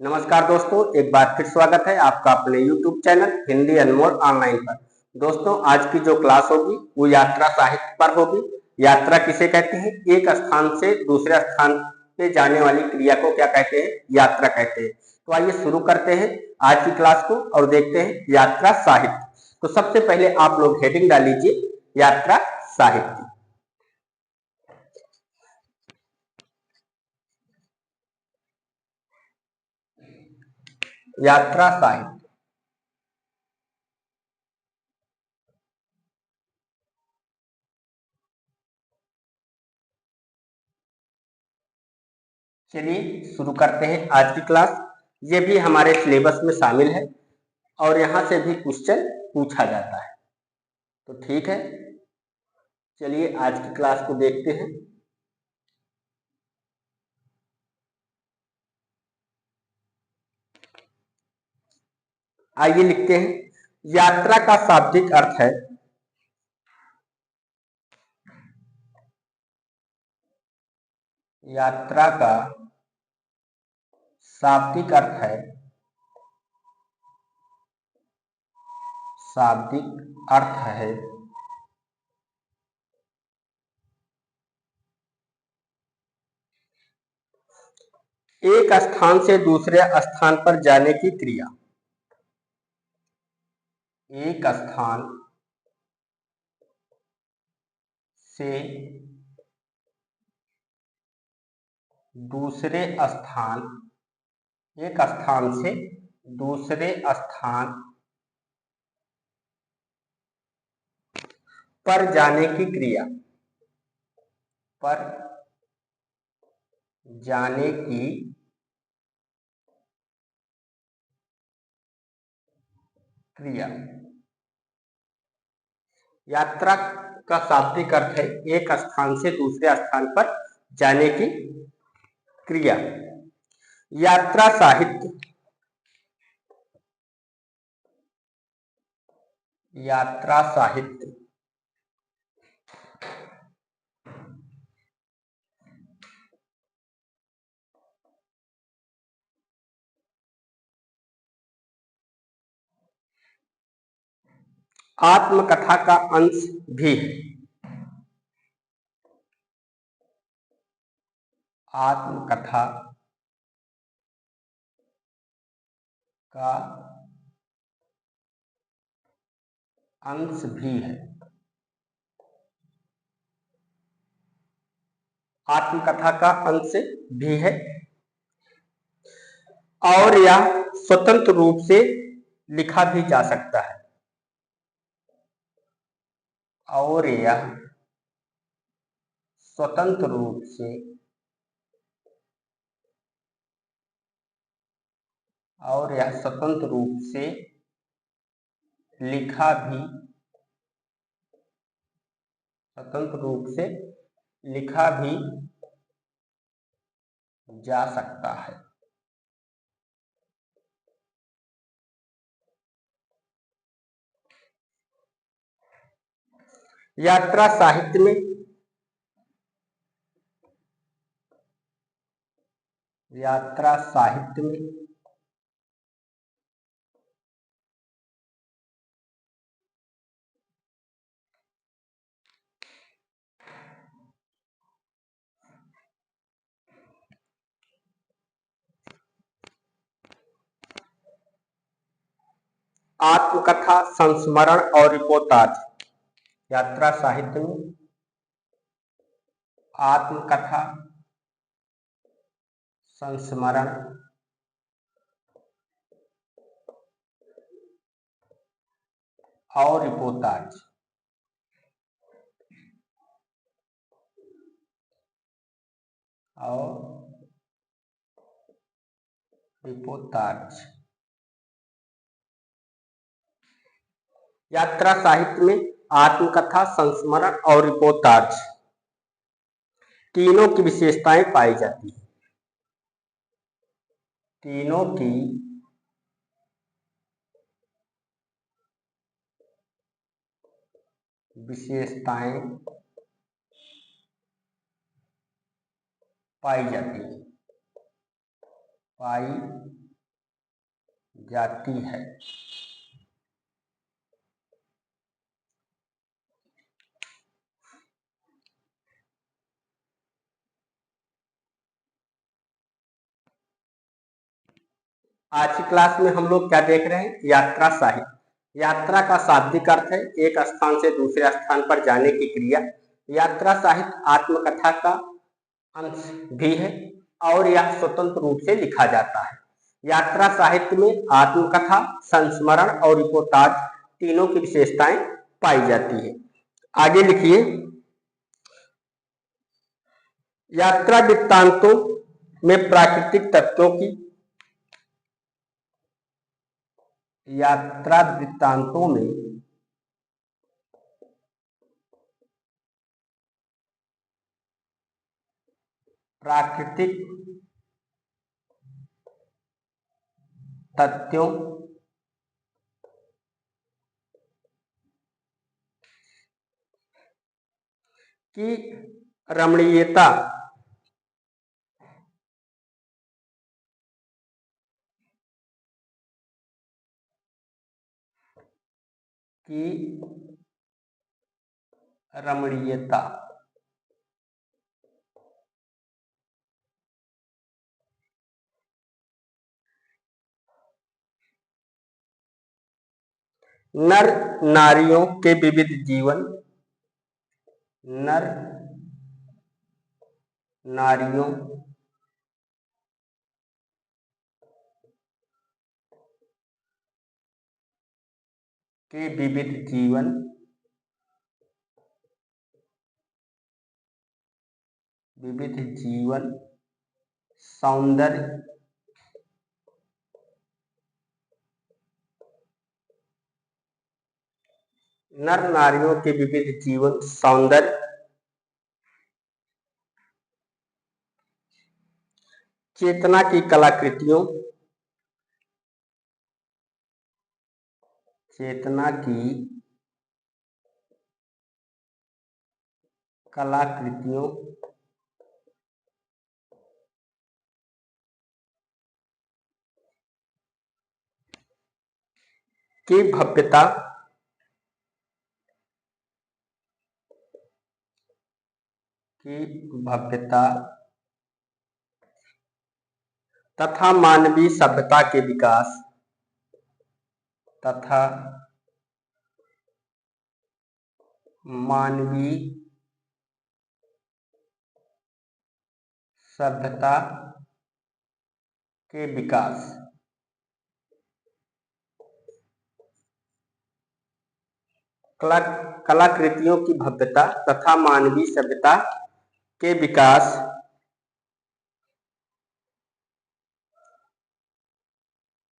नमस्कार दोस्तों, एक बार फिर स्वागत है आपका अपने YouTube चैनल हिंदी अनमोल ऑनलाइन पर। दोस्तों, आज की जो क्लास होगी वो यात्रा साहित्य पर होगी। यात्रा किसे कहते हैं? एक स्थान से दूसरे स्थान पे जाने वाली क्रिया को क्या कहते हैं? यात्रा कहते हैं। तो आइए शुरू करते हैं आज की क्लास को और देखते हैं यात्रा साहित्य। तो सबसे पहले आप लोग हेडिंग डाल लीजिए, यात्रा साहित्य। यात्रा साहित्य। चलिए शुरू करते हैं आज की क्लास। ये भी हमारे सिलेबस में शामिल है और यहाँ से भी क्वेश्चन पूछा जाता है। तो ठीक है, चलिए आज की क्लास को देखते हैं। आइए लिखते हैं, यात्रा का शाब्दिक अर्थ है यात्रा का शाब्दिक अर्थ है शाब्दिक अर्थ है एक स्थान से दूसरे स्थान पर जाने की क्रिया। एक स्थान से दूसरे स्थान एक स्थान से दूसरे स्थान पर जाने की क्रिया। पर जाने की क्रिया। यात्रा का शाब्दिक अर्थ है एक स्थान से दूसरे स्थान पर जाने की क्रिया। यात्रा साहित्य। यात्रा साहित्य आत्मकथा का अंश भी है। आत्मकथा का अंश भी है। आत्मकथा का अंश भी है और यह स्वतंत्र रूप से लिखा भी जा सकता है। और यह स्वतंत्र रूप से लिखा भी जा सकता है। यात्रा साहित्य में आत्मकथा, संस्मरण और रिपोर्टाज। यात्रा साहित्य में आत्मकथा, संस्मरण और रिपोर्टाज यात्रा साहित्य में आत्मकथा, संस्मरण और रिपोर्टाज तीनों की विशेषताएं पाई जाती हैं। तीनों की विशेषताएं पाई जाती हैं। जाती है। आज की क्लास में हम लोग क्या देख रहे हैं? यात्रा साहित्य। यात्रा का शाब्दिक अर्थ है एक स्थान से दूसरे स्थान पर जाने की क्रिया। यात्रा साहित्य आत्मकथा का अंश भी है और यह स्वतंत्र रूप से लिखा जाता है। यात्रा साहित्य में आत्मकथा, संस्मरण और रिपोर्टाज तीनों की विशेषताएं पाई जाती है। आगे लिखिए, यात्रा वृत्तांतों में प्राकृतिक तत्वों की यात्रा वृत्तांतों में प्राकृतिक तथ्यों की रमणीयता की रमणीयता नर नारियों के विविध जीवन, नर नारियों के विविध जीवन, सौंदर्य, नर नारियों के विविध जीवन, सौंदर्य, चेतना की कलाकृतियों, चेतना की कलाकृतियों की भव्यता, तथा मानवीय सभ्यता के विकास, तथा मानवीय सभ्यता के विकास, कलाकृतियों की भव्यता तथा मानवीय सभ्यता के विकास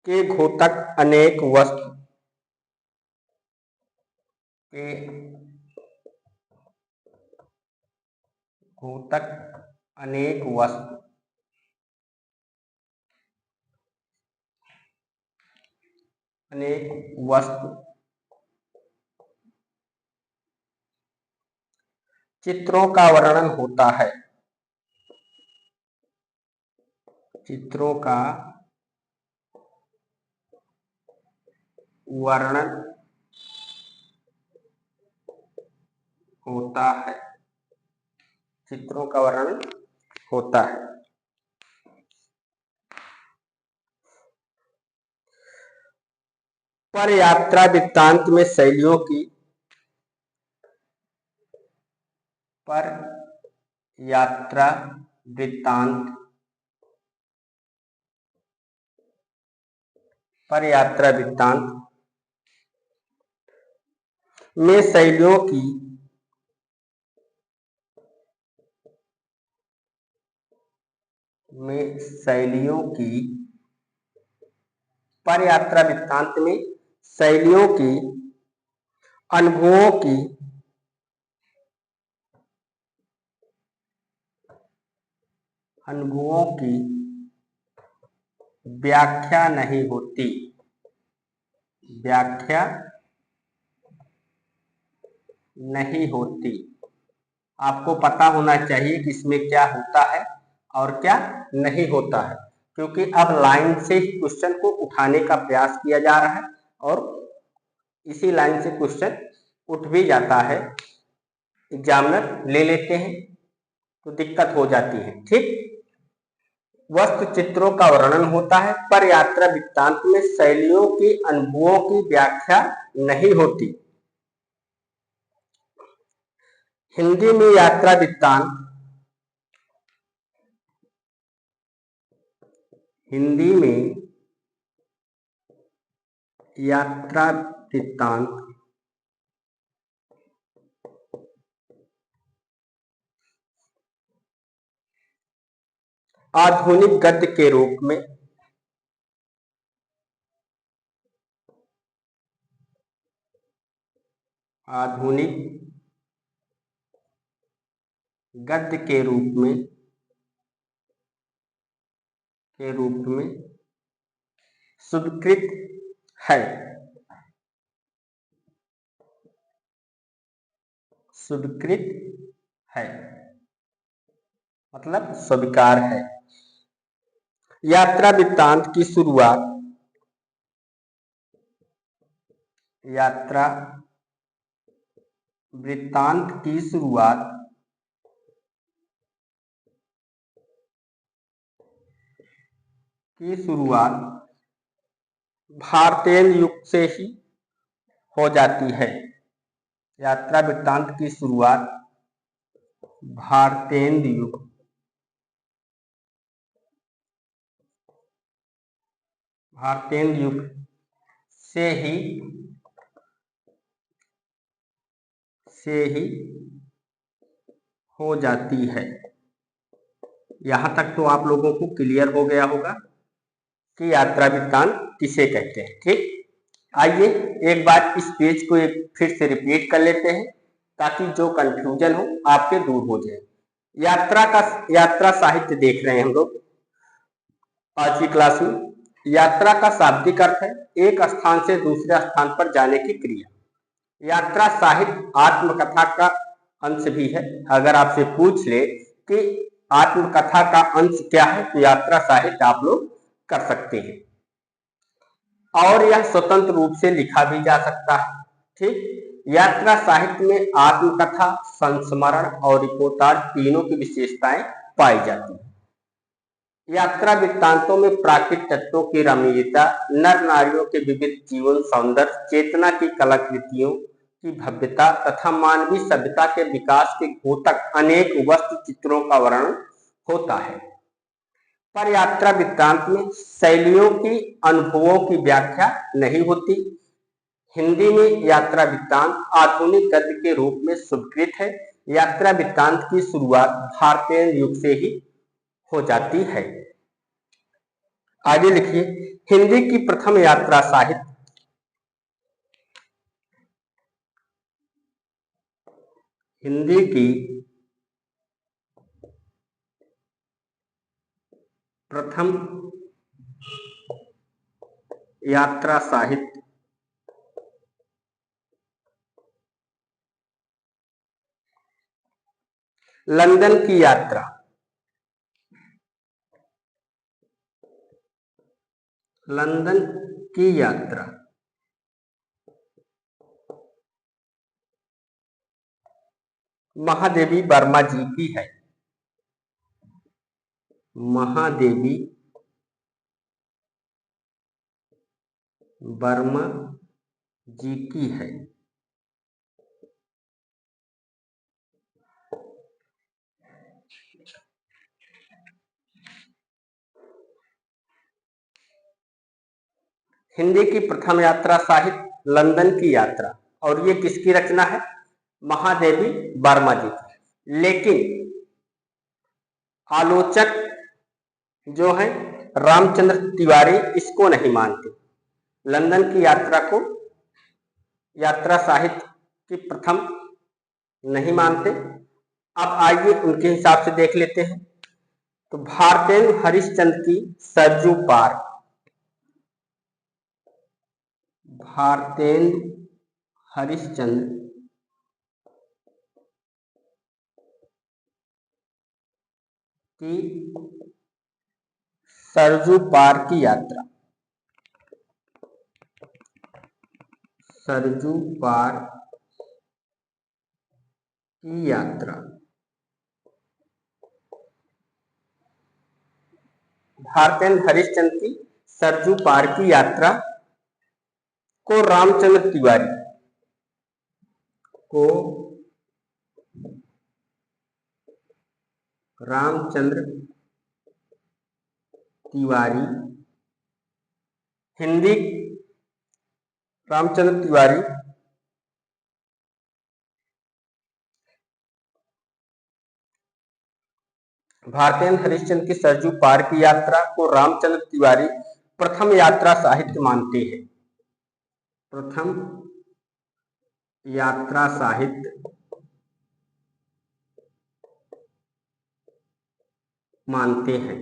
के घोतक अनेक वस्तु चित्रों का वर्णन होता है। चित्रों का वर्णन होता है। चित्रों का वर्णन होता है। पर यात्रा वृत्तांत में शैलियों की में शैलियों की पर यात्रा वृत्तांत में शैलियों की, अनुभवों की व्याख्या नहीं होती। आपको पता होना चाहिए कि इसमें क्या होता है और क्या नहीं होता है, क्योंकि अब लाइन से ही क्वेश्चन को उठाने का प्रयास किया जा रहा है और इसी लाइन से क्वेश्चन उठ भी जाता है, एग्जामिनर ले लेते हैं तो दिक्कत हो जाती है। ठीक, वस्तु चित्रों का वर्णन होता है पर यात्रा वृत्तांत में शैलियों की, अनुभवों की व्याख्या नहीं होती। हिंदी में यात्रा वृत्तांत, हिंदी में यात्रा वृत्तांत आधुनिक गद्य के रूप में, आधुनिक गद्य के रूप में स्वीकृत है, स्वीकृत है मतलब स्वीकार है। यात्रा वृत्तांत की शुरुआत, यात्रा वृत्तांत की शुरुआत भारतेंद्र युग से ही हो जाती है। यात्रा वृत्तांत की शुरुआत भारतेंद्र युग से ही हो जाती है। यहां तक तो आप लोगों को क्लियर हो गया होगा कि यात्रा वृत्तांत किसे कहते हैं। ठीक, आइए एक बार इस पेज को एक फिर से रिपीट कर लेते हैं ताकि जो कंफ्यूजन हो आपके दूर हो जाए। यात्रा साहित्य देख रहे हैं हम लोग आज की क्लास में। यात्रा का शाब्दिक अर्थ है एक स्थान से दूसरे स्थान पर जाने की क्रिया। यात्रा साहित्य आत्मकथा का अंश भी है। अगर आपसे पूछ ले कि आत्मकथा का अंश क्या है तो यात्रा साहित्य आप लोग कर सकते हैं, और यह स्वतंत्र रूप से लिखा भी जा सकता है। ठीक, यात्रा साहित्य में आत्मकथा, संस्मरण और रिपोर्टाज तीनों की विशेषताएं पाई जाती हैं। यात्रा वृत्तांतों में प्राकृतिक तत्वों की रमणीयता, नर नारियों के विविध जीवन सौंदर्य, चेतना की कलाकृतियों की भव्यता तथा मानवीय सभ्यता के विकास के घोतक अनेक वस्तु चित्रों का वर्णन होता है। पर यात्रा वृत्तांत में शैलियों की, अनुभवों की व्याख्या नहीं होती। हिंदी में यात्रा वृत्तांत आधुनिक गद्य के रूप में स्वीकृत है। यात्रा वृत्तांत की शुरुआत भारतेंद्र युग से ही हो जाती है। आगे लिखिए, हिंदी की प्रथम यात्रा साहित्य, हिंदी की प्रथम यात्रा साहित्य लंदन की यात्रा, लंदन की यात्रा महादेवी वर्मा जी की है। महादेवी वर्मा जी की है। हिंदी की प्रथम यात्रा साहित्य लंदन की यात्रा, और ये किसकी रचना है? महादेवी वर्मा जी की। लेकिन आलोचक जो है रामचंद्र तिवारी इसको नहीं मानते, लंदन की यात्रा को यात्रा साहित्य की प्रथम नहीं मानते। अब आइए उनके हिसाब से देख लेते हैं। तो भारतेंद्र हरिश्चंद्र की सरजू पार, भारतेंद्र हरिश्चंद्र की सरजू पार की यात्रा। सरजू पार की यात्रा भारतेंद्र हरिश्चंद्र की सरजू पार की यात्रा को रामचंद्र तिवारी को रामचंद्र तिवारी हिंदी रामचंद्र तिवारी भारतेंद्र हरिश्चंद्र की सरजू पार की यात्रा को रामचंद्र तिवारी प्रथम यात्रा साहित्य मानते हैं। प्रथम यात्रा साहित्य मानते हैं।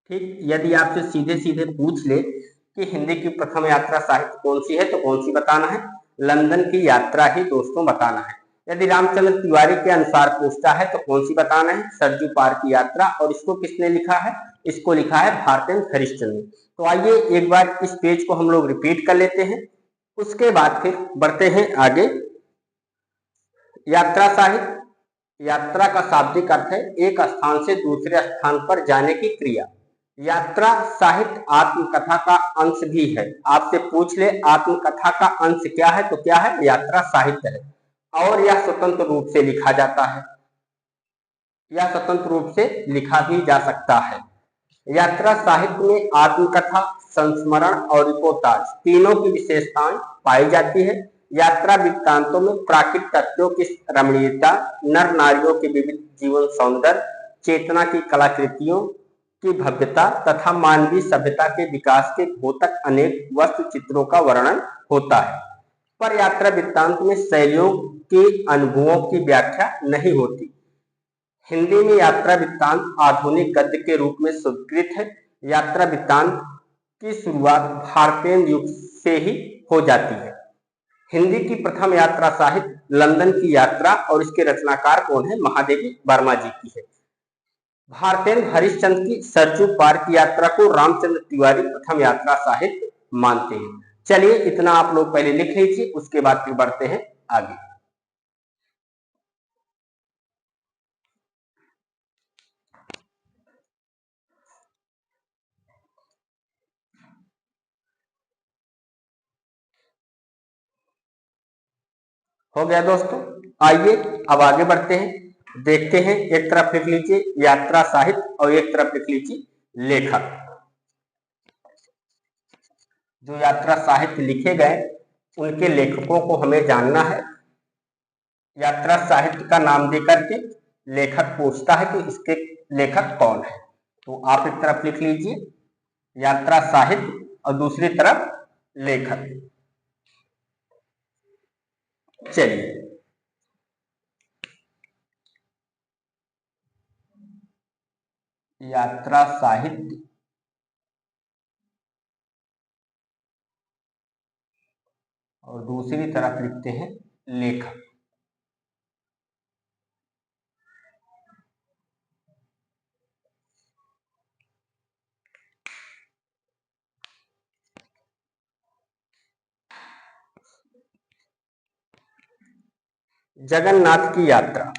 ठीक, यदि आपसे सीधे सीधे पूछ ले कि हिंदी की प्रथम यात्रा साहित्य कौन सी है तो कौन सी बताना है? लंदन की यात्रा ही दोस्तों बताना है। यदि रामचंद्र तिवारी के अनुसार पूछता है तो कौन सी बताना है? सरजू पार की यात्रा। और इसको किसने लिखा है? इसको लिखा है भारतेंद्र हरिश्चंद्र। तो आइए एक बार इस पेज को हम लोग रिपीट कर लेते हैं, उसके बाद फिर बढ़ते हैं आगे। यात्रा साहित्य, यात्रा का शाब्दिक अर्थ है एक स्थान से दूसरे स्थान पर जाने की क्रिया। यात्रा साहित्य आत्मकथा का अंश भी है। आपसे पूछ ले आत्मकथा का अंश क्या है तो क्या है? यात्रा साहित्य है। और यह स्वतंत्र रूप से लिखा जाता है, यह स्वतंत्र रूप से लिखा भी जा सकता है। यात्रा साहित्य में आत्मकथा, संस्मरण और रिपोर्टाज तीनों की विशेषताएं पाई जाती है। यात्रा वृत्तांतों में प्राकृतिक तत्वों की रमणीयता, नर नारियों के विविध जीवन सौंदर्य, चेतना की कलाकृतियों की भव्यता तथा मानवीय सभ्यता के विकास के द्योतक अनेक वस्तु चित्रों का वर्णन होता है। पर यात्रा वृत्तांत में शैलियों के अनुभवों की व्याख्या नहीं होती। हिंदी में यात्रा वृत्तांत आधुनिक गद्य के रूप में स्वीकृत है। यात्रा वृत्तांत की शुरुआत भारतेंद्र युग से ही हो जाती है। हिंदी की प्रथम यात्रा साहित्य लंदन की यात्रा और इसके रचनाकार कौन है? महादेवी वर्मा जी की है। भारतेंद्र हरिश्चंद्र की सरजू पार की यात्रा को रामचंद्र तिवारी प्रथम यात्रा साहित्य मानते हैं। चलिए इतना आप लोग पहले लिख लीजिए, उसके बाद फिर बढ़ते हैं आगे। हो गया दोस्तों, आइए अब आगे बढ़ते हैं, देखते हैं। एक तरफ लिख लीजिए यात्रा साहित्य और एक तरफ लिख लीजिए लेखक। जो यात्रा साहित्य लिखे गए उनके लेखकों को हमें जानना है। यात्रा साहित्य का नाम देकर के लेखक पूछता है कि इसके लेखक कौन है, तो आप एक तरफ लिख लीजिए यात्रा साहित्य और दूसरी तरफ लेखक। चलिए, यात्रा साहित्य और दूसरी तरफ लिखते हैं लेखक। जगन्नाथ की यात्रा।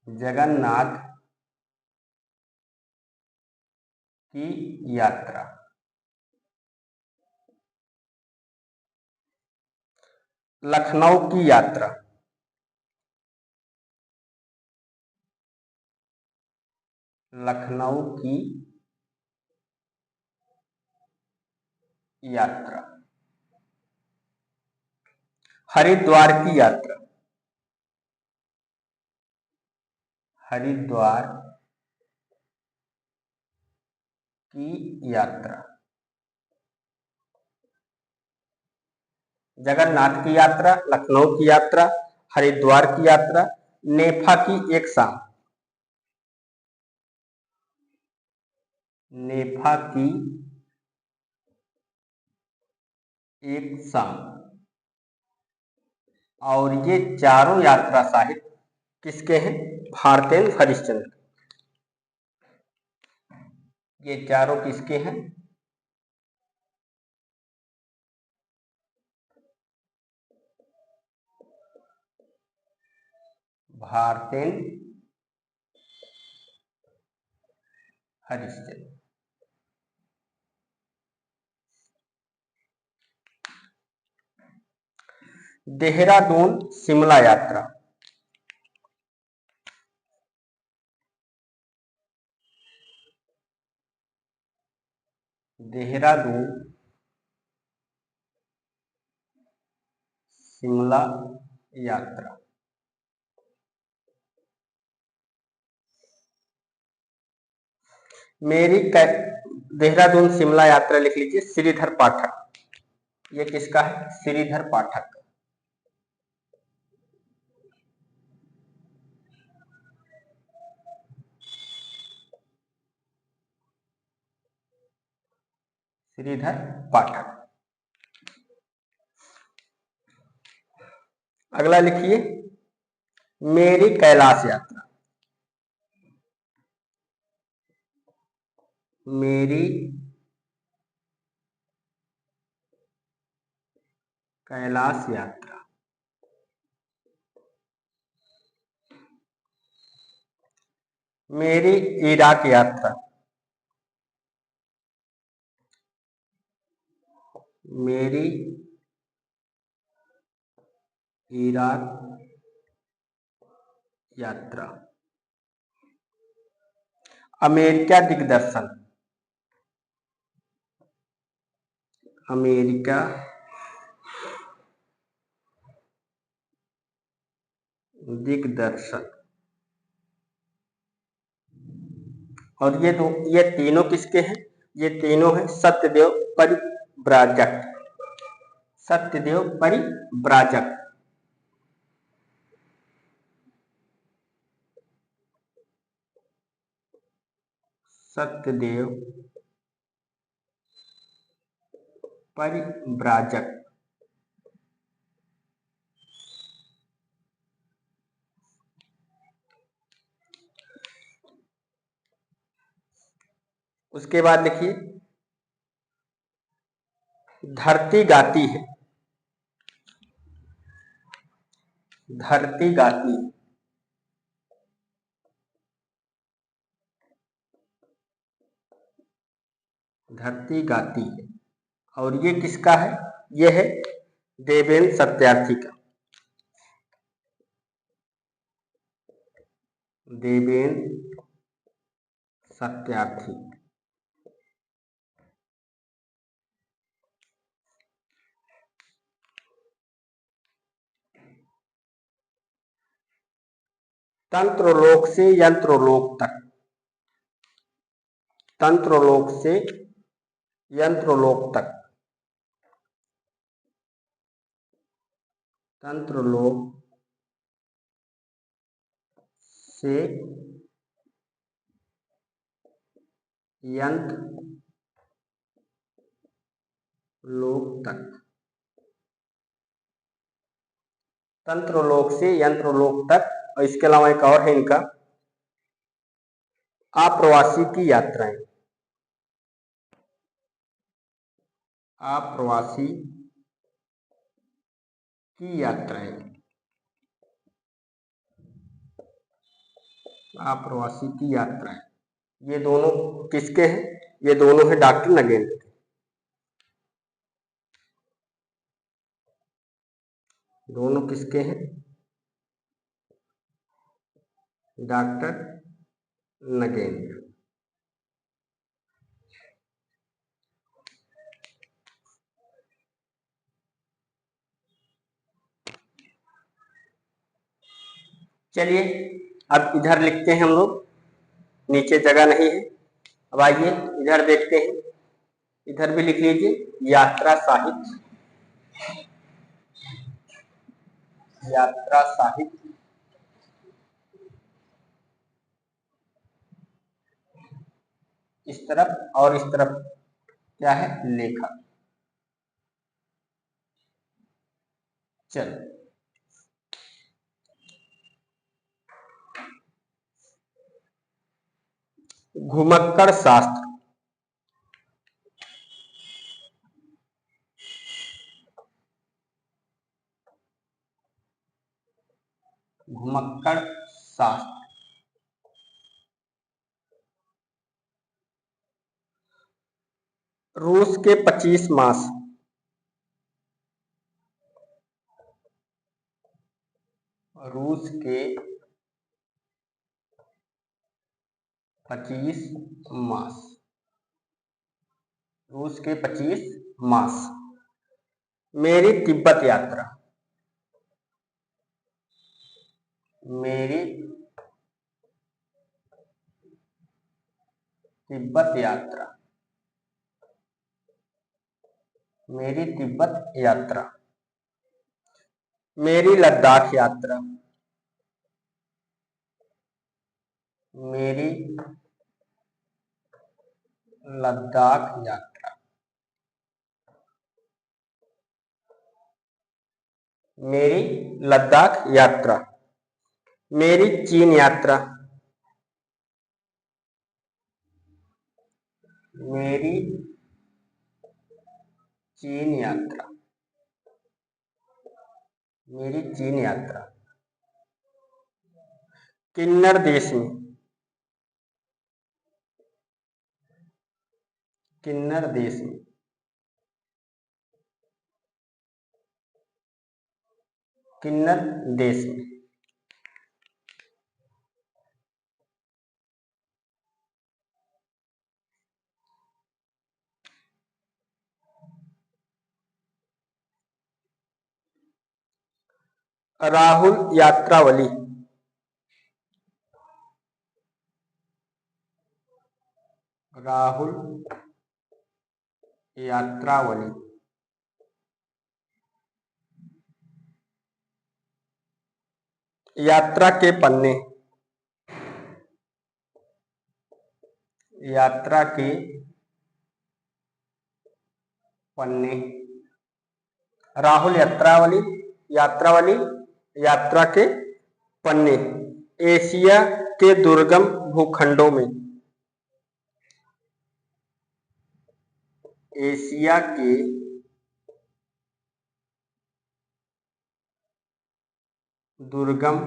जगन्नाथ की यात्रा। लखनऊ की यात्रा। लखनऊ की यात्रा। हरिद्वार की यात्रा। हरिद्वार की यात्रा। जगन्नाथ की यात्रा, लखनऊ की यात्रा, हरिद्वार की यात्रा, नेफा की एक शाम। नेफा की एक शाम। और ये चारों यात्रा साहित्य किसके हैं? भारतेंद्र हरिश्चंद्र। ये चारों किसके हैं? भारतेंद्र हरिश्चंद्र। देहरादून शिमला यात्रा। देहरादून शिमला यात्रा। देहरादून शिमला यात्रा लिख लीजिए, श्रीधर पाठक। ये किसका है? श्रीधर पाठक। श्रीधर पाठक। अगला लिखिए, मेरी कैलाश यात्रा। मेरी कैलाश यात्रा। मेरी इराक यात्रा। मेरी इराक यात्रा। अमेरिका दिग्दर्शन। अमेरिका दिग्दर्शन। और ये तीनों किसके हैं? ये तीनों हैं सत्यदेव परिव्राजक। सत्यदेव परिव्राजक। सत्यदेव परिव्राजक। उसके बाद लिखिए, धरती गाती है। धरती गाती है। धरती गाती है। और ये किसका है? ये है देवेंद्र सत्यार्थी का। देवेंद्र सत्यार्थी। तंत्रलोक से यंत्रलोक तक। तंत्रलोक से यंत्रलोक तक। तंत्रलोक से यंत्रलोक तक। तंत्रलोक से यंत्रलोक तक। और इसके अलावा एक और है इनका, आप्रवासी की यात्राएं। आप्रवासी की यात्राएं। आप्रवासी की यात्राएं। ये दोनों किसके हैं? ये दोनों हैं डॉक्टर नगेंद्र के। दोनों किसके हैं? डॉक्टर नगेंद्र। चलिए अब इधर लिखते हैं हम लोग, नीचे जगह नहीं है। अब आइए इधर देखते हैं। इधर भी लिख लीजिए, यात्रा साहित्य। यात्रा साहित्य। इस तरफ और इस तरफ क्या है? लेखक। चलो घुमक्कड़ शास्त्र। घुमक्कड़ शास्त्र। रूस के 25 मास। रूस के 25 मास। रूस के 25 मास। मेरी तिब्बत यात्रा। मेरी तिब्बत यात्रा। मेरी तिब्बत यात्रा। मेरी लद्दाख यात्रा। मेरी लद्दाख यात्रा। मेरी लद्दाख यात्रा। मेरी चीन यात्रा। मेरी चीन यात्रा। मेरी चीन यात्रा। किन्नर देश में। किन्नर देश में। किन्नर देश में। राहुल यात्रावली। राहुल यात्रावली। यात्रा के पन्ने। यात्रा के पन्ने। राहुल यात्रावली। यात्रावली। यात्रा के पन्ने। एशिया के दुर्गम भूखंडों में। एशिया के दुर्गम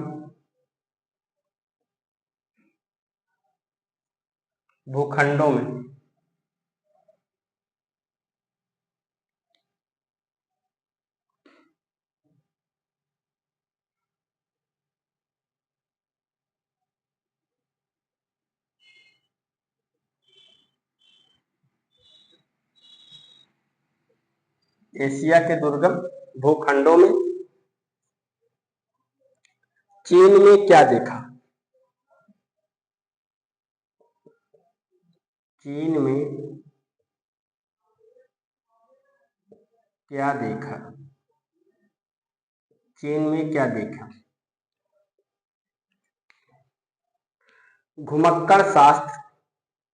भूखंडों में। एशिया के दुर्गम भूखंडों में। चीन में क्या देखा। चीन में क्या देखा। चीन में क्या देखा। घुमक्कड़ शास्त्र।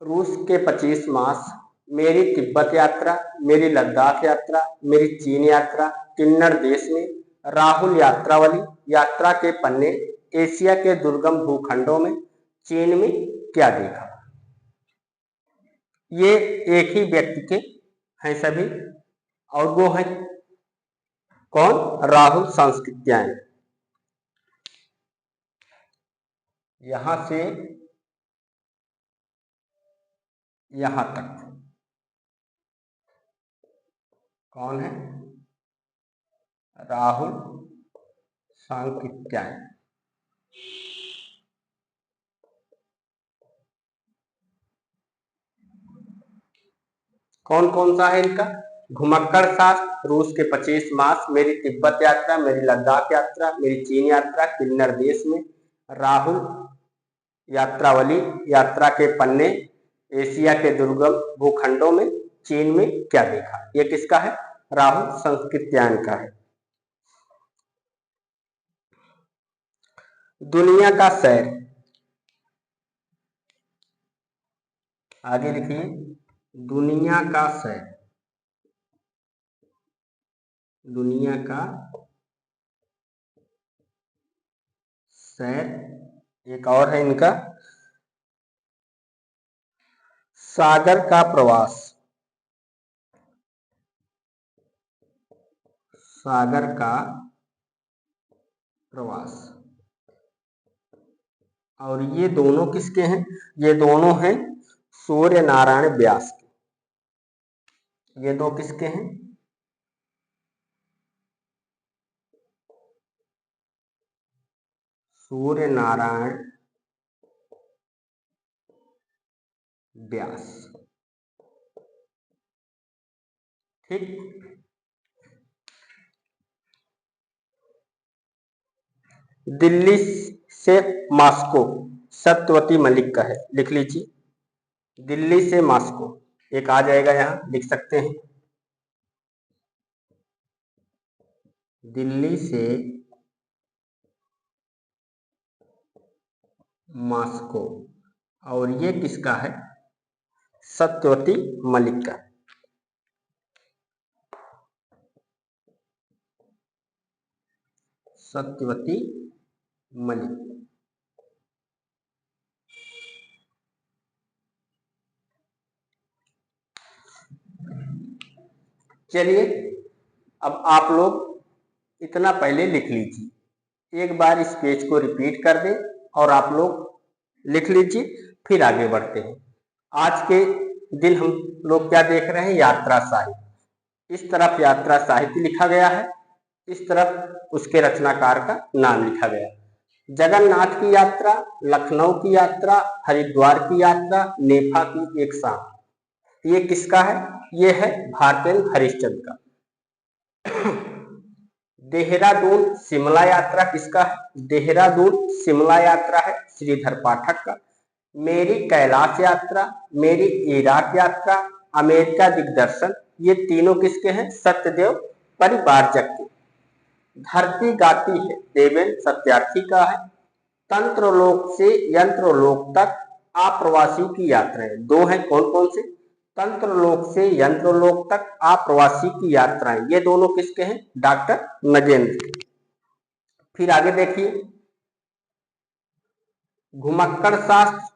रूस के 25 मास। मेरी तिब्बत यात्रा। मेरी लद्दाख यात्रा। मेरी चीन यात्रा। किन्नर देश में। राहुल यात्रावली। यात्रा के पन्ने। एशिया के दुर्गम भूखंडों में। चीन में क्या देखा। ये एक ही व्यक्ति के हैं सभी, और वो है कौन? राहुल सांस्कृत्यायन। यहां से यहां तक कौन है? राहुल सांकृत्यायन। कौन कौन सा है इनका? घुमक्कड़ शास्त्र, रूस के 25 मास, मेरी तिब्बत यात्रा, मेरी लद्दाख यात्रा, मेरी चीन यात्रा, किन्नर देश में, राहुल यात्रावली, यात्रा के पन्ने, एशिया के दुर्गम भूखंडों में, चीन में क्या देखा। ये किसका है? राहुल सांकृत्यायन का है। दुनिया का सैर। आगे लिखिए, दुनिया का सैर। दुनिया का सैर। एक और है इनका, सागर का प्रवास, सागर का प्रवास। और ये दोनों किसके हैं? ये दोनों हैं सूर्य नारायण व्यास के। ये दो किसके हैं? सूर्य नारायण व्यास। ठीक। दिल्ली से मॉस्को, सत्यवती मलिक का है, लिख लीजिए। दिल्ली से मॉस्को एक आ जाएगा, यहां लिख सकते हैं। दिल्ली से मॉस्को। और ये किसका है? सत्यवती मलिक का। सत्यवती मलिक। चलिए अब आप लोग इतना पहले लिख लीजिए, एक बार इस पेज को रिपीट कर दें और आप लोग लिख लीजिए, फिर आगे बढ़ते हैं। आज के दिन हम लोग क्या देख रहे हैं? यात्रा साहित्य। इस तरफ यात्रा साहित्य लिखा गया है, इस तरफ उसके रचनाकार का नाम लिखा गया। जगन्नाथ की यात्रा, लखनऊ की यात्रा, हरिद्वार की यात्रा, नेफा की एक शाम। ये किसका है? ये है भारतेंद्र हरिश्चंद्र का। देहरादून शिमला यात्रा किसका है? देहरादून शिमला यात्रा है श्रीधर पाठक का। मेरी कैलाश यात्रा, मेरी इराक यात्रा, अमेरिका दिग्दर्शन, ये तीनों किसके हैं? सत्यदेव परिवारजक के। धरती गाती है देवेंद्र सत्यार्थी का है। तंत्रलोक से यंत्रलोक तक आप्रवासी की यात्राएं, दो हैं। कौन कौन से? तंत्रलोक से यंत्रलोक तक आप्रवासी की यात्राएं, ये दोनों किसके हैं? डॉक्टर नजेंद्र। फिर आगे देखिए, घुमक्कड़ शास्त्र,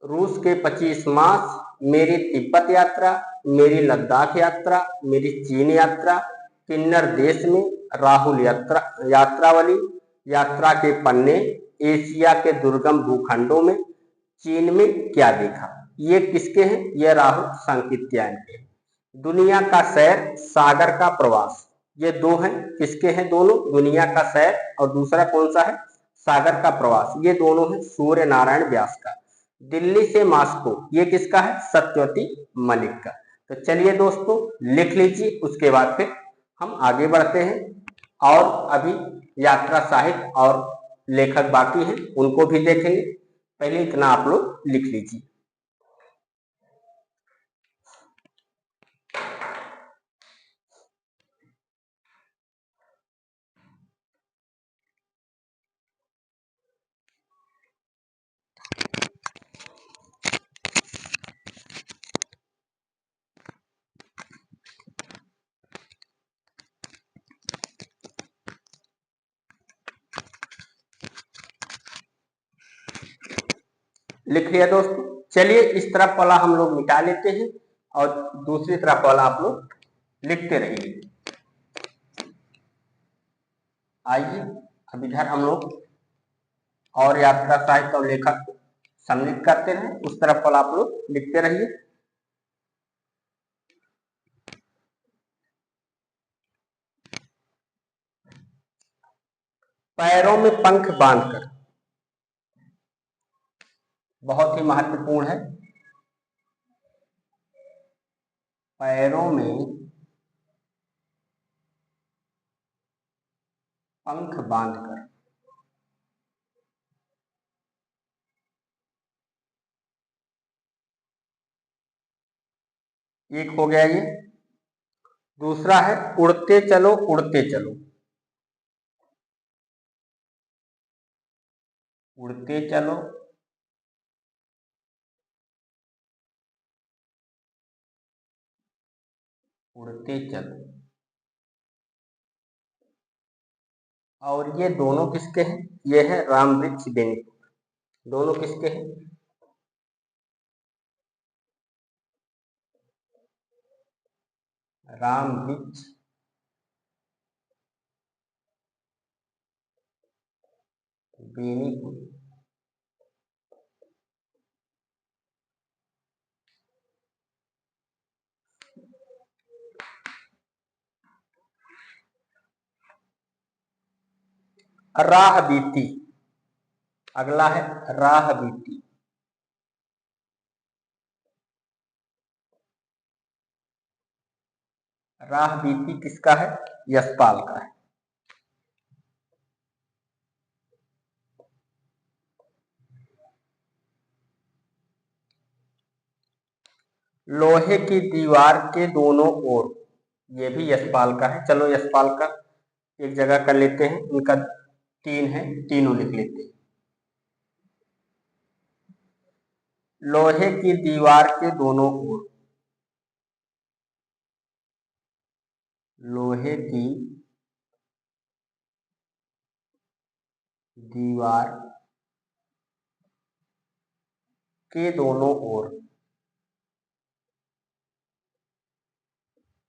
रूस के 25 मास, मेरी तिब्बत यात्रा, मेरी लद्दाख यात्रा, मेरी चीन यात्रा, किन्नर देश में, राहुल यात्रावली, यात्रा के पन्ने, एशिया के दुर्गम भूखंडों में, चीन में क्या देखा। ये किसके हैं? ये राहुल सांकृत्यायन के। दुनिया का सैर, सागर का प्रवास, ये दो हैं। किसके हैं दोनों? दुनिया का सैर और दूसरा कौन सा है? सागर का प्रवास। ये दोनों हैं सूर्य नारायण व्यास का। दिल्ली से मॉस्को, ये किसका है? सत्यवती मलिक का। तो चलिए दोस्तों लिख लीजिए, उसके बाद फिर हम आगे बढ़ते हैं। और अभी यात्रा साहित्य और लेखक बाकी हैं, उनको भी देखेंगे। पहले इतना आप लोग लिख लीजिए। लिख लिया दोस्तों। चलिए इस तरफ वाला हम लोग मिटा लेते हैं और दूसरी तरफ वाला आप लोग लिखते रहिए। आइए अब इधर हम लोग और यात्रा साहित्य और लेखक सम्मिलित करते रहे, उस तरफ वाला आप लोग लिखते रहिए। पैरों में पंख बांधकर, बहुत ही महत्वपूर्ण है। पैरों में पंख बांधकर, एक हो गया ये। दूसरा है उड़ते चलो उड़ते चलो। उड़ते चलो उड़ते चलो। और ये दोनों किसके हैं? ये है रामवृक्ष बेनीपुर। दोनों किसके हैं? राम वृक्ष बेनीपुर। राह बीती, अगला है राह बीती। राह बीती किसका है? यशपाल का है। लोहे की दीवार के दोनों ओर, ये भी यशपाल का है। चलो यशपाल का एक जगह कर लेते हैं, इनका 3 है, तीनों लिख लेते हैं। लोहे की दीवार के दोनों ओर, लोहे की दीवार के दोनों ओर,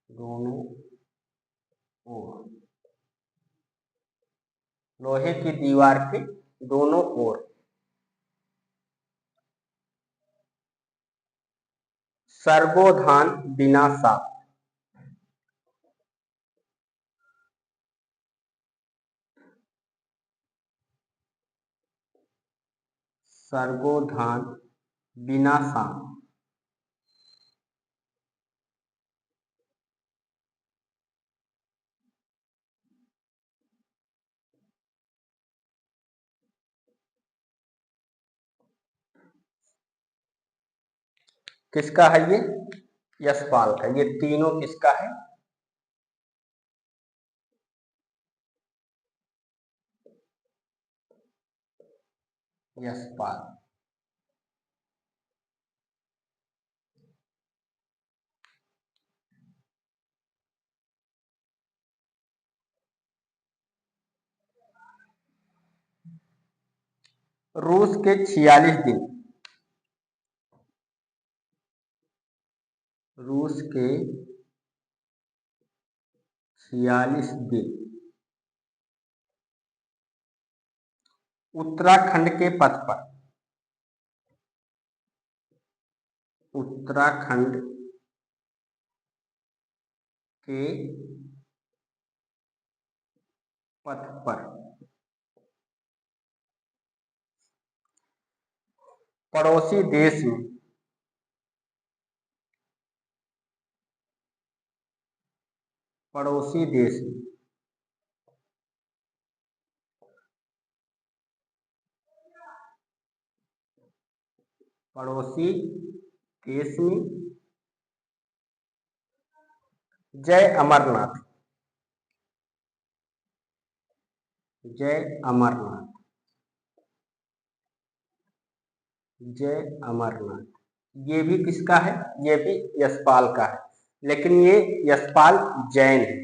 दोनों ओर, लोहे की दीवार के दोनों ओर सर्वोधान बिना साप। सर्वोधान बिना साप। किसका है ये? यशपाल का। ये तीनों किसका है? यशपाल। रूस के 46 दिन, रूस के 46 दिन उत्तराखंड के पथ पर, उत्तराखंड के पथ पर पड़ोसी देश में, पड़ोसी देश में पड़ोसी देश में जय अमरनाथ, जय अमरनाथ, जय अमरनाथ। ये भी किसका है? ये भी यशपाल का है, लेकिन ये यशपाल जैन है।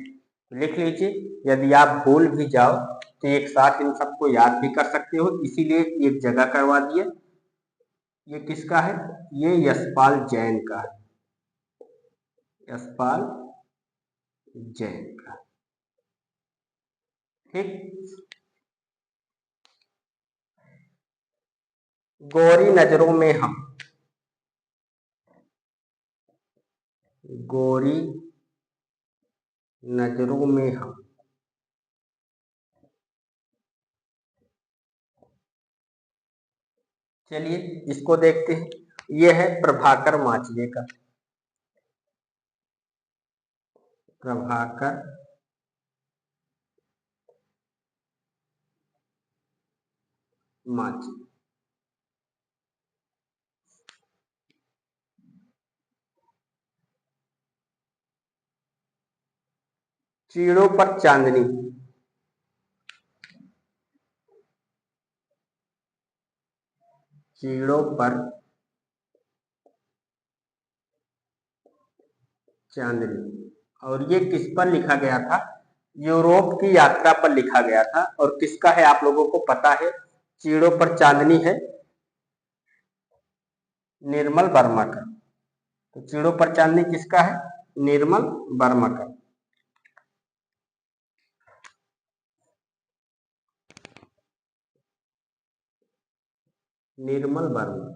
लिख लीजिए, यदि आप भूल भी जाओ तो एक साथ इन सबको याद भी कर सकते हो, इसीलिए एक जगह करवा दिए। ये किसका है? ये यशपाल जैन का है, यशपाल जैन का। ठीक। गोरी नजरों में हम, गोरी नजरों में हम, चलिए इसको देखते हैं। यह है प्रभाकर माचले का, प्रभाकर माचले। चीड़ों पर चांदनी, चीड़ों पर चांदनी। और ये किस पर लिखा गया था? यूरोप की यात्रा पर लिखा गया था। और किसका है आप लोगों को पता है? चीड़ों पर चांदनी है निर्मल वर्मा का। तो चीड़ों पर चांदनी किसका है? निर्मल वर्मा का। निर्मल वर्मा।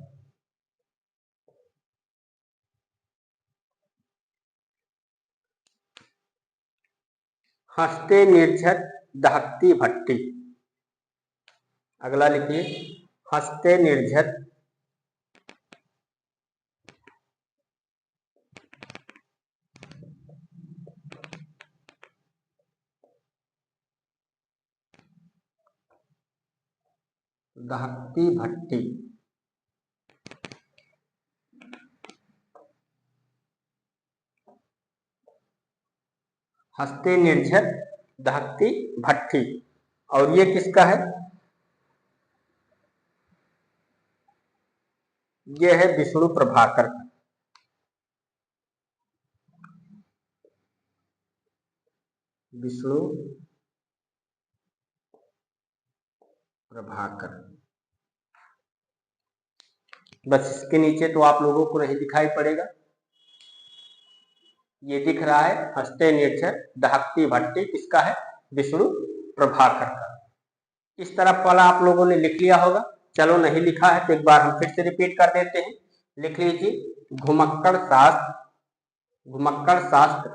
हंसते निर्झर दहकती भट्टी। अगला लिखिए, हंसते निर्झर दहकती भट्टी। हंसते निर्झर दहकती भट्टी, और ये किसका है? ये है विष्णु प्रभाकर का। विष्णु प्रभाकर। बस इसके नीचे तो आप लोगों को नहीं दिखाई पड़ेगा, ये दिख रहा है हंसते निर्झर दहकती भट्टी, किसका है? विष्णु प्रभाकर का। इस तरह वाला आप लोगों ने लिख लिया होगा। चलो नहीं लिखा है तो एक बार हम फिर से रिपीट कर देते हैं। लिख लीजिए, घुमक्कड़ शास्त्र। घुमक्कड़ शास्त्र,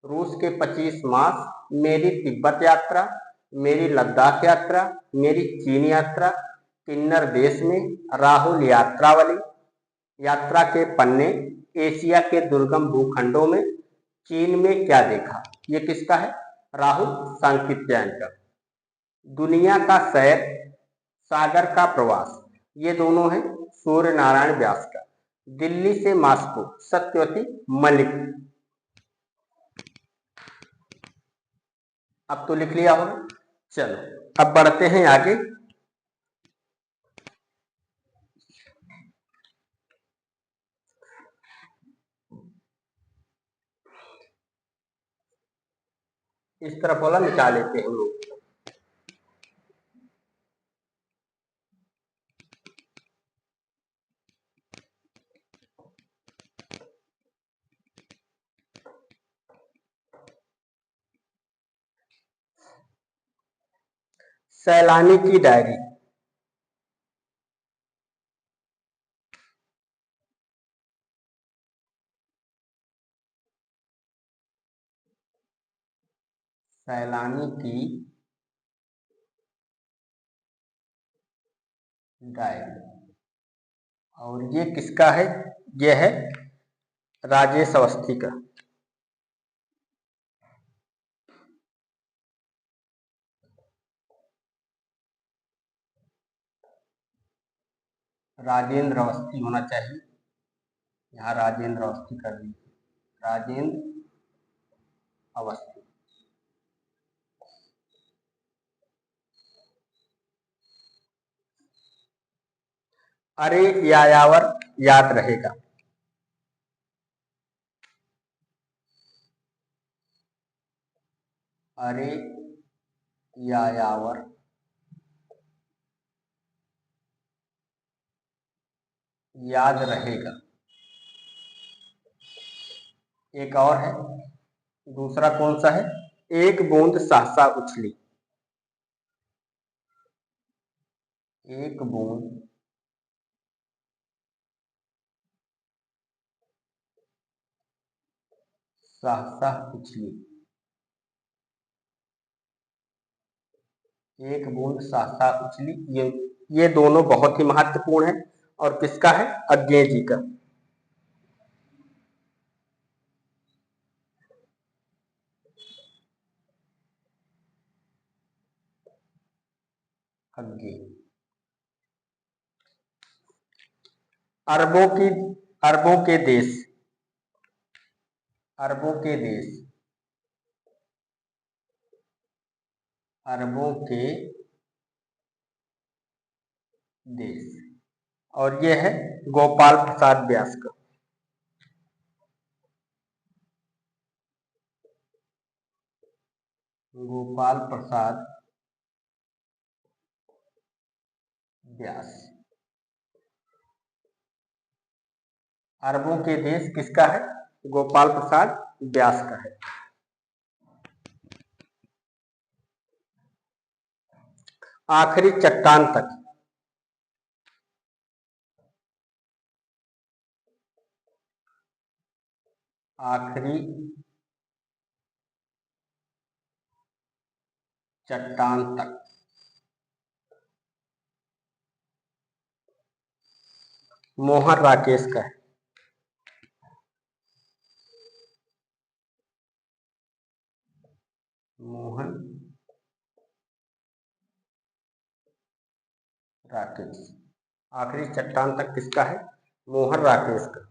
रूस के 25 मास, मेरी तिब्बत यात्रा, मेरी लद्दाख यात्रा, मेरी चीन यात्रा, किन्नर देश में, राहुल यात्रावली, यात्रा के पन्ने, एशिया के दुर्गम भूखंडों में, चीन में क्या देखा। ये किसका है? राहुल सांकृत्यायन का। दुनिया का सैर, सागर का प्रवास, ये दोनों है सूर्य नारायण व्यास का। दिल्ली से मास्को, सत्यवती मलिक। अब तो लिख लिया होगा। चलो अब बढ़ते हैं आगे। इस तरफ वाला मिटा लेते हैं हम लोग। सैलानी की डायरी। सैलानी की डायरी, और ये किसका है? ये है राजेश अवस्थी का। राजेंद्र अवस्थी होना चाहिए, यहाँ राजेंद्र अवस्थी कर दीजिए। राजेंद्र अवस्थी। अरे यायावर याद रहेगा। अरे यायावर याद रहेगा। एक और है, दूसरा कौन सा है? एक बूंद सहसा उछली। एक बूंद सहसा उछली। एक बूंद सहसा उछली, ये दोनों बहुत ही महत्वपूर्ण है। और किसका है? अज्ञे जी का। अज्ञे। अरबों की, अरबों के देश। अरबों के देश। अरबों के देश, और ये है गोपाल प्रसाद व्यास का। गोपाल प्रसाद व्यास। अरबों के देश किसका है? गोपाल प्रसाद व्यास का है। आखिरी चट्टान तक, आखिरी चट्टान तक, मोहन राकेश का है। मोहन राकेश, आखिरी चट्टान तक किसका है? मोहन राकेश का।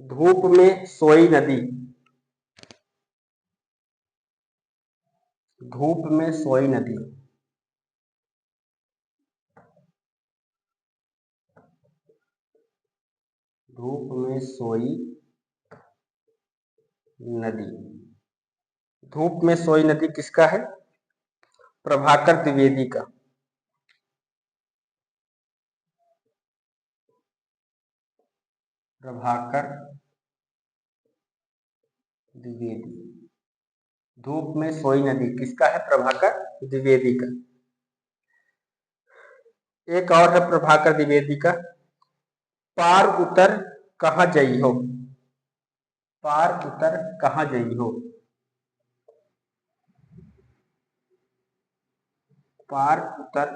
धूप में सोई नदी, धूप में सोई नदी, धूप में सोई नदी, धूप में सोई नदी किसका है? प्रभाकर द्विवेदी का। प्रभाकर द्विवेदी, धूप में सोई नदी किसका है? प्रभाकर द्विवेदी का। एक और है प्रभाकर द्विवेदी का, पार उतर कहाँ जई हो, पार उतर कहाँ जई हो, पार उतर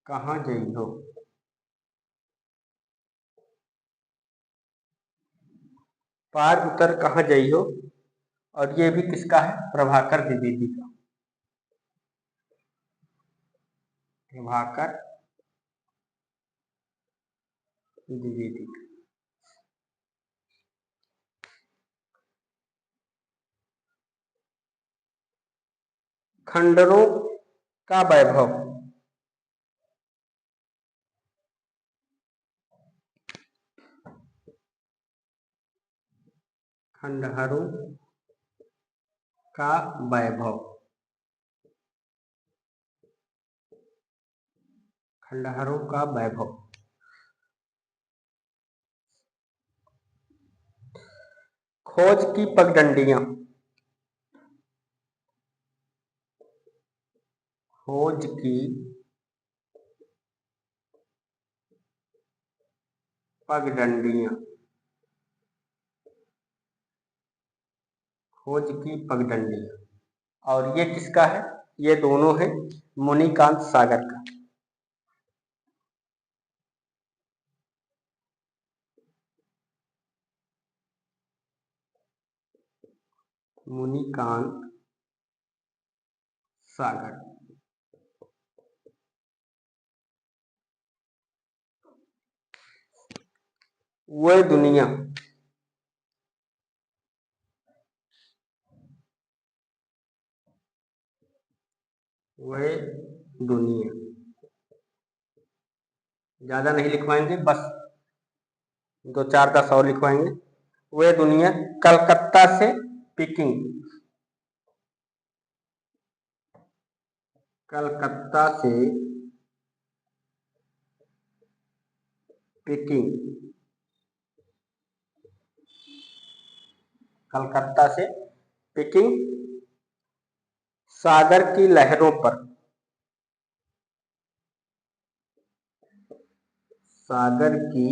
कहाँ जई हो, पार उतर कहाँ जई हो, और ये भी किसका है? प्रभाकर द्विवेदी का। प्रभाकर द्विवेदी का। खंडरों का वैभव, खंडहरों का वैभव, खंडहरों का वैभव। खोज की पगडंडियां, खोज की पगडंडियां, खोज की पगडंडियां, और ये किसका है? ये दोनों है मुनिकांत सागर का। मुनिकांत सागर। वह दुनिया, वह दुनिया, ज्यादा नहीं लिखवाएंगे, बस 2-4 और लिखवाएंगे। वह दुनिया कलकत्ता से पिकिंग, कलकत्ता से पिकिंग, कलकत्ता से पिकिंग, सागर की लहरों पर, सागर की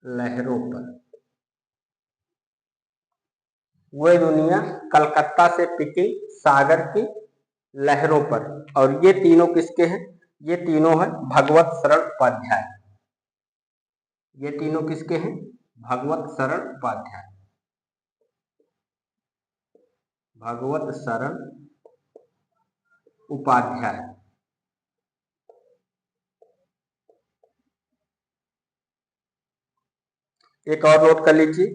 लहरों पर। वह दुनिया कलकत्ता से पिकिंग, सागर की लहरों पर, और ये तीनों किसके हैं? ये तीनों हैं भगवत शरण उपाध्याय। ये तीनों किसके हैं? भगवत शरण उपाध्याय। भगवत शरण उपाध्याय। एक और नोट कर लीजिए।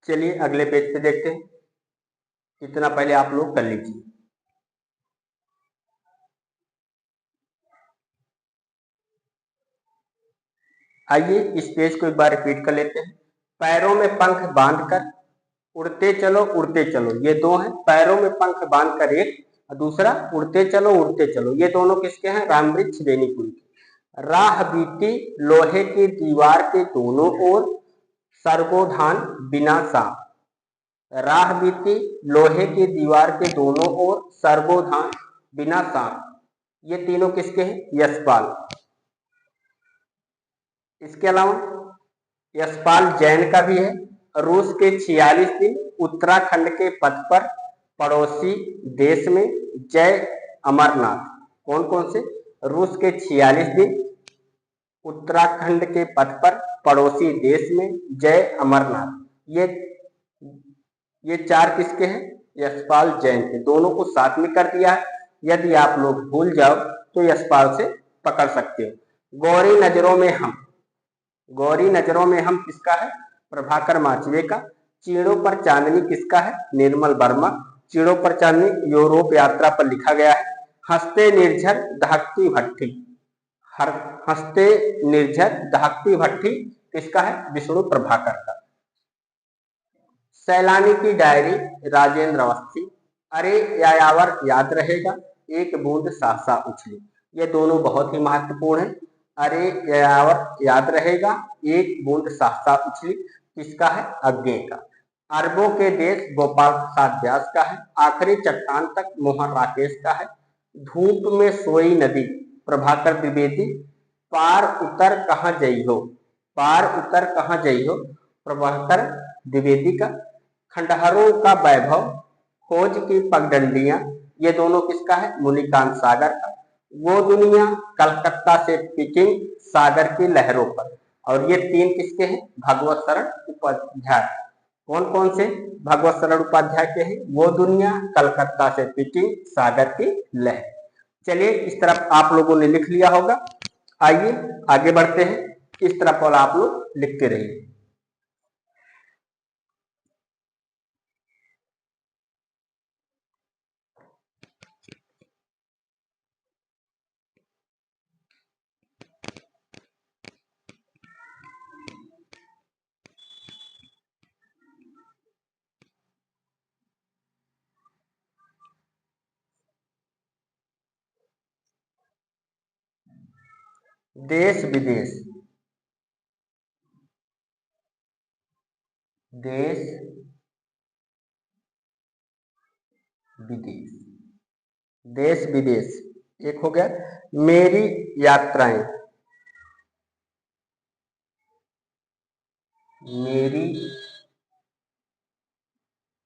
चलिए अगले पेज पे देखते हैं, इतना पहले आप लोग कर लीजिए। आइए इस पेज को एक बार रिपीट कर लेते हैं। पैरों में पंख बांधकर उड़ते चलो, ये दो हैं। पैरों में पंख बांधकर एक, दूसरा उड़ते चलो, ये दोनों किसके हैं? रामवृक्ष बेनीपुर के। राह बीती लोहे की दीवार के दोनों ओर, सर्वोधान बिना साम। राह बीती लोहे की दीवार के दोनों ओर, सर्वोधान बिना साम, ये तीनों किसके हैं? यशपाल। इसके अलावा यशपाल जैन का भी है। रूस के 46 दिन, उत्तराखंड के पथ पर, पड़ोसी देश में, जय अमरनाथ। कौन कौन से? रूस के 46 दिन, उत्तराखंड के पथ पर, पड़ोसी देश में, जय अमरनाथ, ये चार किसके हैं? यशपाल जैन के। दोनों को साथ में कर दिया है। यदि आप लोग भूल जाओ तो यशपाल से पकड़ सकते हो। गौरी नजरों में हम, गौरी नजरों में हम किसका है? प्रभाकर माचवे का। चीड़ों पर चांदनी किसका है? निर्मल वर्मा। चीड़ों पर चांदनी यूरोप यात्रा पर लिखा गया है। हंसते निर्झर दहकती भट्ठी, हंसते निर्झर दहकती भट्ठी किसका है? विष्णु प्रभाकर का। सैलानी की डायरी, राजेंद्र अवस्थी। अरे यायावर याद रहेगा, एक बूंद सहसा उछली, ये दोनों बहुत ही महत्वपूर्ण है। अरे यायावर याद रहेगा, एक बूंद सहसा उछली किसका है? अज्ञे का। अरबों के देश गोपाल प्रसाद व्यास का है। आखिरी चट्टान तक मोहन राकेश का है। धूप में सोई नदी, प्रभाकर द्विवेदी। पार उतर कहाँ जई हो, पार उतर कहाँ जई हो, प्रभाकर द्विवेदी का। खंडहरों का वैभव, खोज की पगडंडियां, ये दोनों किसका है? मुनिकांत सागर का। वो दुनिया, कलकत्ता से पिकिंग, सागर की लहरों पर। और ये तीन किसके हैं? भगवत शरण उपाध्याय। कौन कौन से भगवत शरण उपाध्याय के हैं? वो दुनिया, कलकत्ता से पिकिंग, सागर की लहर। चलिए, इस तरफ आप लोगों ने लिख लिया होगा। आइए आगे बढ़ते हैं। इस तरफ और आप लोग लिखते रहिए। देश विदेश, देश विदेश, देश विदेश एक हो गया। मेरी यात्राएं, मेरी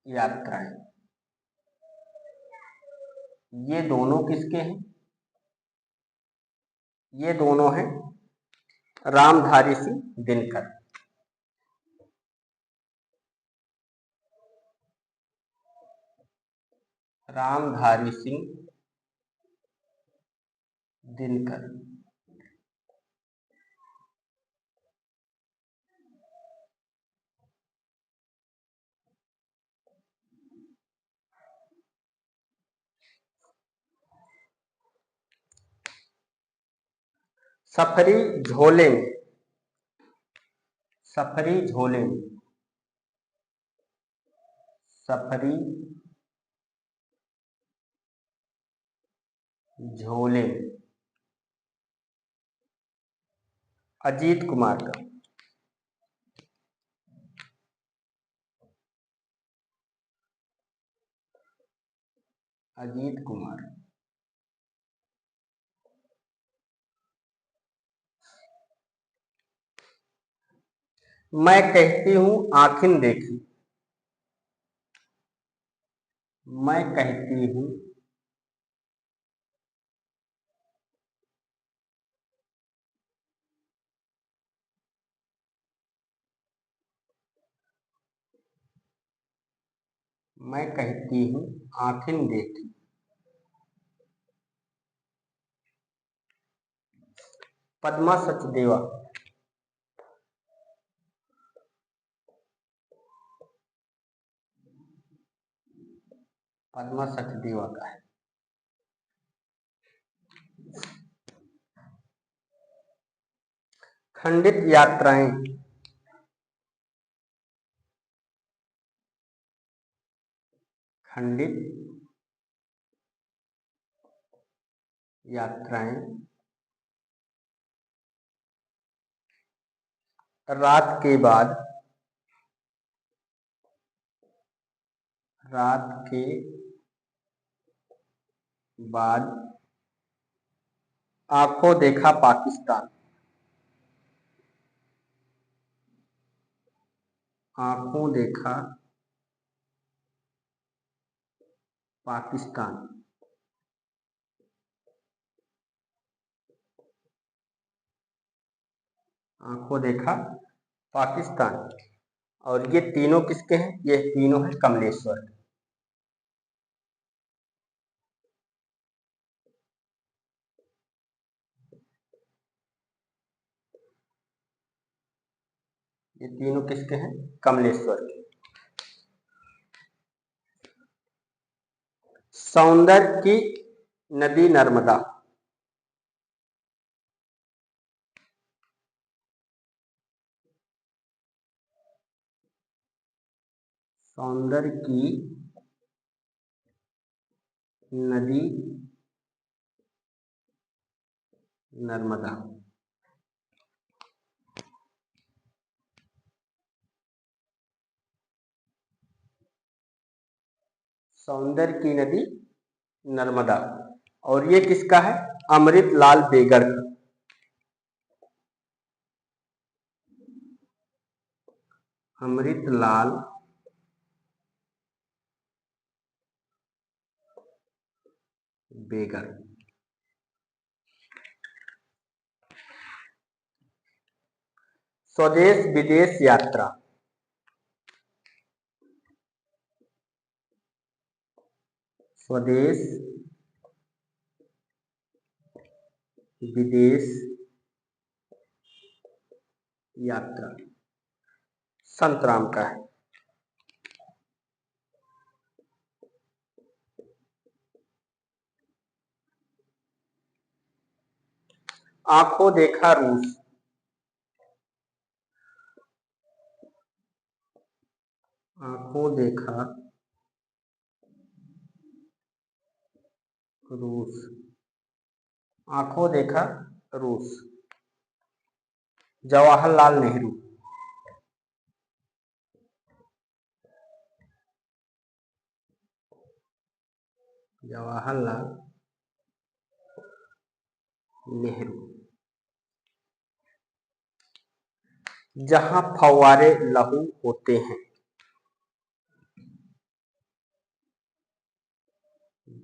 यात्राएं, ये दोनों किसके हैं? ये दोनों हैं रामधारी सिंह दिनकर। रामधारी सिंह दिनकर। सफरी झोले में, सफरी झोले में, सफरी झोले में, अजीत कुमार का। अजीत कुमार। मैं कहती हूँ आखिन देखी, मैं कहती हूँ, मैं कहती हूँ आखिन देखी। पद्मा सचदेवा। पद्मा सचदेवा का है। खंडित यात्राएं, खंडित यात्राएं रात के बाद आंखों देखा पाकिस्तान। आंखों देखा पाकिस्तान। आंखों देखा पाकिस्तान। और ये तीनों किसके हैं? ये तीनों हैं कमलेश्वर। ये तीनों किसके हैं? कमलेश्वर के। सौंदर्य की नदी नर्मदा। सौंदर्य की नदी नर्मदा। सौंदर्य की नदी नर्मदा। और ये किसका है? अमृतलाल बेगड़ का। अमृतलाल बेगड़। स्वदेश विदेश यात्रा। स्वदेश विदेश यात्रा संतराम का है। आंखों देखा रूस। आंखों देखा रूस। आंखों देखा रूस। जवाहरलाल नेहरू। जवाहरलाल नेहरू। जहां फव्वारे लहू होते हैं।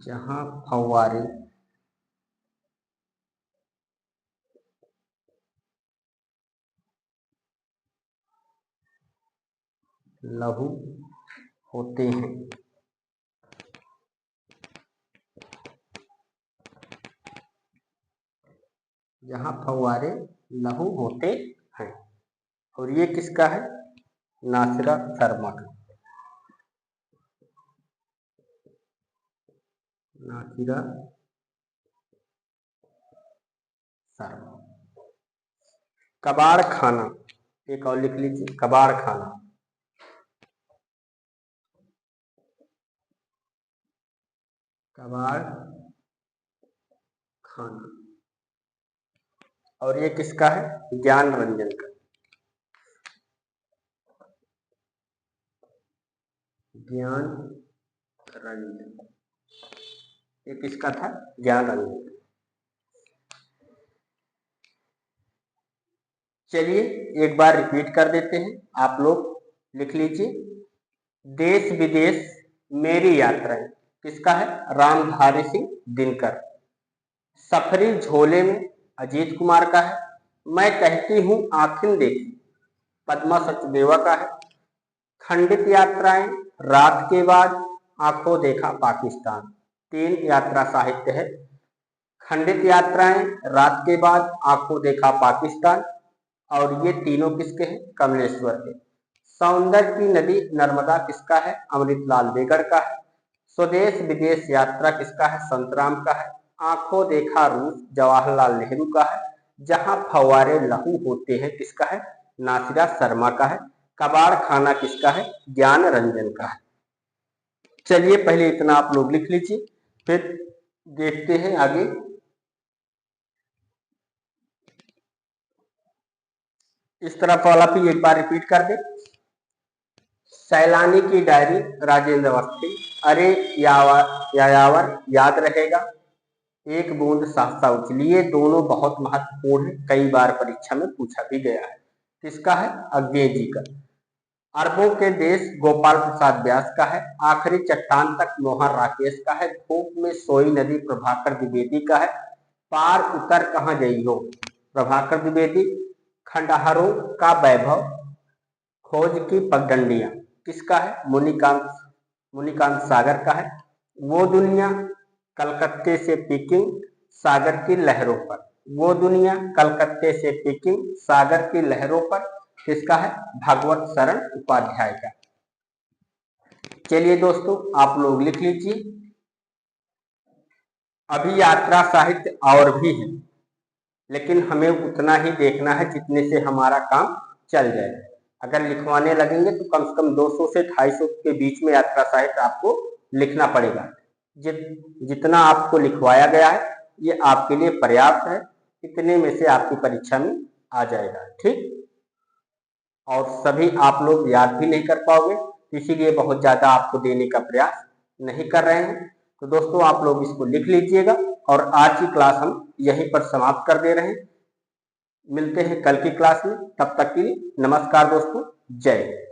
जहां फव्वारे लहू होते हैं। जहां फव्वारे लहू होते हैं। और ये किसका है? नासिरा शर्मा का। नासिरा शर्मा। कबाड़ खाना। एक और लिख लीजिए, कबाड़ खाना। कबाड़ खाना। और ये किसका है? ज्ञान रंजन का। ज्ञान रंजन। ये किसका था? ज्ञान रंजन। चलिए एक बार रिपीट कर देते हैं, आप लोग लिख लीजिए। देश विदेश मेरी यात्राएं किसका है? रामधारी सिंह दिनकर। सफरी झोले में अजीत कुमार का है। मैं कहती हूँ आखिर देखी पद्मा सचदेवा का है। खंडित यात्राएं रात के बाद आंखों देखा पाकिस्तान। तीन यात्रा साहित्य है। खंडित यात्राएं रात के बाद आंखों देखा पाकिस्तान। और ये तीनों किसके हैं? कमलेश्वर के। सौंदर्य की नदी नर्मदा किसका है? अमृतलाल बेगड़ का है। स्वदेश विदेश यात्रा किसका है? संतराम का है। आंखों देखा रूस जवाहरलाल नेहरू का है। जहां फव्वारे लहू होते हैं किसका है? नासिरा शर्मा का है। कबाड़ खाना किसका है? ज्ञान रंजन का है। चलिए पहले इतना आप लोग लिख लीजिए, फिर देखते हैं आगे। इस तरफ वाला भी एक बार रिपीट कर दे। सैलानी की डायरी राजेंद्र अवस्थी। अरे यायावर याद रहेगा, एक बूंद सहसा उछली। ये दोनों बहुत महत्वपूर्ण है, कई बार परीक्षा में पूछा भी गया है। किसका है? अज्ञे जी का। अरबों के देश गोपाल प्रसाद व्यास का है। आखिरी चट्टान तक मोहन राकेश का है। धूप में सोई नदी प्रभाकर द्विवेदी का है। पार उतर कहाँ गई हो प्रभाकर द्विवेदी। खंडहरों का वैभव खोज की पगडंडियां किसका है? मुनिकांत सागर का है। वो दुनिया कलकत्ते से पीकिंग सागर की लहरों पर। वो दुनिया कलकत्ते से पीकिंग सागर की लहरों पर किसका है? भागवत शरण उपाध्याय का। चलिए दोस्तों आप लोग लिख लीजिए। अभी यात्रा साहित्य और भी है, लेकिन हमें उतना ही देखना है जितने से हमारा काम चल जाए। अगर लिखवाने लगेंगे तो कम से कम 200 से 250 के बीच में यात्रा साहित्य आपको लिखना पड़ेगा। जितना आपको लिखवाया गया है ये आपके लिए पर्याप्त है, इतने में से आपकी परीक्षा में आ जाएगा। ठीक, और सभी आप लोग याद भी नहीं कर पाओगे, इसीलिए बहुत ज्यादा आपको देने का प्रयास नहीं कर रहे हैं। तो दोस्तों आप लोग इसको लिख लीजिएगा, और आज की क्लास हम यहीं पर समाप्त कर दे रहे हैं। मिलते हैं कल की क्लास में, तब तक के लिए नमस्कार दोस्तों, जय हिंद।